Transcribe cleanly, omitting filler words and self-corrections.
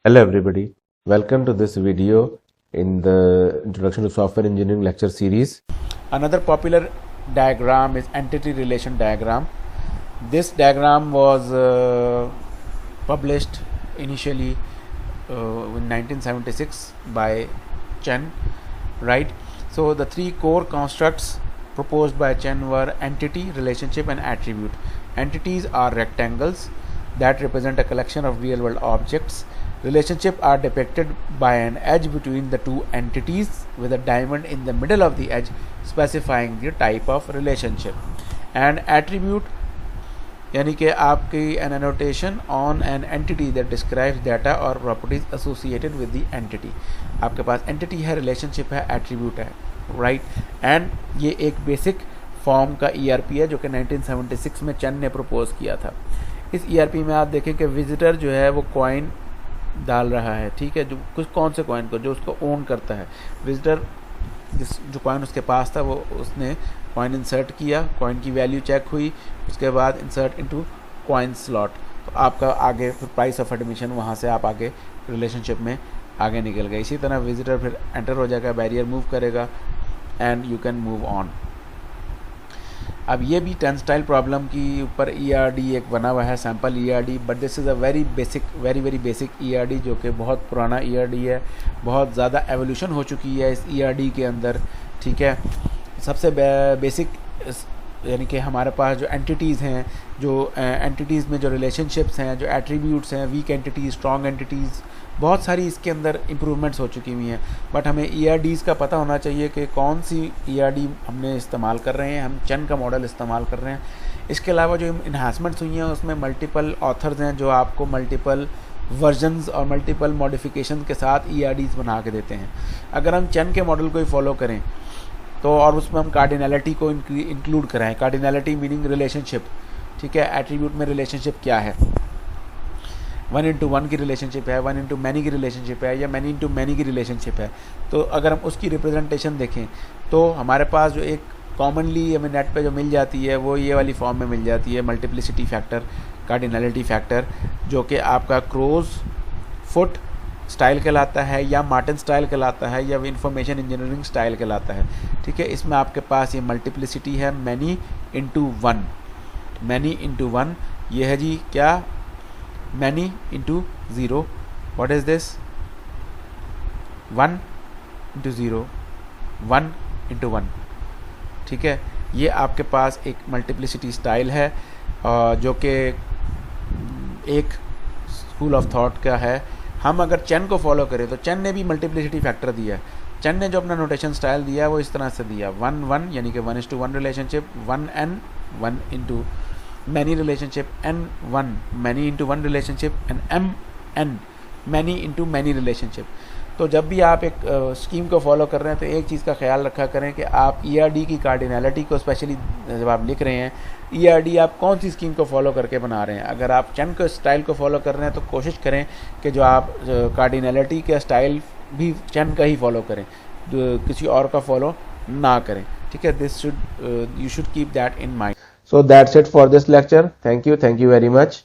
Hello everybody, welcome to this video in the Introduction to Software Engineering lecture series. Another popular diagram is entity relation diagram. This diagram was published initially in 1976 by Chen, right? So the three core constructs proposed by Chen were entity, relationship and attribute. Entities are rectangles that represent a collection of real world objects. Relationships are depicted by an edge between the two entities with a diamond in the middle of the edge specifying the type of relationship. And attribute यानी कि आपकी an annotation on an entity that describes data or properties associated with the entity. आपके पास entity है, relationship है, attribute है, right? and ये एक basic form का ERP है जो कि 1976 में चेन ने प्रपोज किया था. इस ERP में आप देखें कि विजिटर जो है वो कॉइन डाल रहा है, ठीक है, जो कुछ कौन से कॉइन को जो उसको ओन करता है. विजिटर जो कॉइन उसके पास था वो उसने कॉइन इंसर्ट किया, कॉइन की वैल्यू चेक हुई, उसके बाद इंसर्ट इनटू कॉइन स्लॉट, तो आपका आगे फिर प्राइस ऑफ एडमिशन, वहाँ से आप आगे रिलेशनशिप में आगे निकल गए. इसी तरह विजिटर फिर एंटर हो जाएगा, बैरियर मूव करेगा and you can move on. अब ये भी टेंस्टाइल प्रॉब्लम की ऊपर ERD एक बना हुआ है, sample ERD, but this is a very basic ERD जो कि बहुत पुराना ERD है, बहुत ज़्यादा एवोल्यूशन हो चुकी है इस ERD के अंदर, ठीक है. सबसे बेसिक यानी कि हमारे पास जो एंटिटीज़ हैं, जो एंटिटीज़ में जो रिलेशनशिप्स हैं, जो एट्रीब्यूट्स हैं, वीक एंटिटीज़, स्ट्रॉन्ग एंटिटीज़, बहुत सारी इसके अंदर इम्प्रूवमेंट्स हो चुकी हुई हैं. बट हमें ERDs का पता होना चाहिए कि कौन सी ERD हमने इस्तेमाल कर रहे हैं. हम चेन का मॉडल इस्तेमाल कर रहे हैं. इसके अलावा जो इन्हांसमेंट्स हुई हैं उसमें मल्टीपल ऑथर्स हैं जो आपको मल्टीपल वर्जन्स और मल्टीपल मॉडिफिकेशन के साथ ERDs बना के देते हैं. अगर हम चेन के मॉडल को ही फॉलो करें तो और उसमें हम कार्डिनैलिटी को इंक्लूड कराएं, कार्डिनैलिटी मीनिंग रिलेशनशिप, ठीक है. एट्रीब्यूट में रिलेशनशिप क्या है, 1:1 की रिलेशनशिप है, 1:many की रिलेशनशिप है, या many की रिलेशनशिप है. तो अगर हम उसकी रिप्रेजेंटेशन देखें तो हमारे पास जो एक कॉमनली हमें नेट पे जो मिल जाती है वो ये वाली फॉर्म में मिल जाती है, मल्टीप्लिसिटी फैक्टर, कार्डिनैलिटी फैक्टर, जो कि आपका क्रोज फुट स्टाइल कहलाता है, या मार्टिन स्टाइल कहलाता है, या इंफॉर्मेशन इंजीनियरिंग स्टाइल कहलाता है, ठीक है. इसमें आपके पास ये मल्टीप्लिसिटी है, many into 1, ये है जी क्या, many into 0. what is this, 1 into 0, 1 into 1, ठीक है. ये आपके पास एक मल्टीप्लिसिटी स्टाइल है जो कि एक स्कूल ऑफ थॉट का है. हम अगर चेन को फॉलो करें तो चेन ने भी मल्टीप्लिसिटी फैक्टर दिया है. चेन ने जो अपना नोटेशन स्टाइल दिया है वो इस तरह से दिया, 1:1 यानी कि 1:1 relationship, 1n 1 into many relationship, n1 many into 1 relationship, and mn many into many relationship. तो जब भी आप एक स्कीम को फॉलो कर रहे हैं तो एक चीज़ का ख्याल रखा करें कि आप ERD की कार्डिनैलिटी को, स्पेशली जब आप लिख रहे हैं ERD, आप कौन सी स्कीम को फॉलो करके बना रहे हैं. अगर आप चेन को स्टाइल को फॉलो कर रहे हैं तो कोशिश करें कि जो आप कार्डिनैलिटी का स्टाइल भी चेन का ही फॉलो करें, किसी और का फॉलो ना करें, ठीक है. This should, you should keep that in mind. So that's it for this lecture. Thank you very much.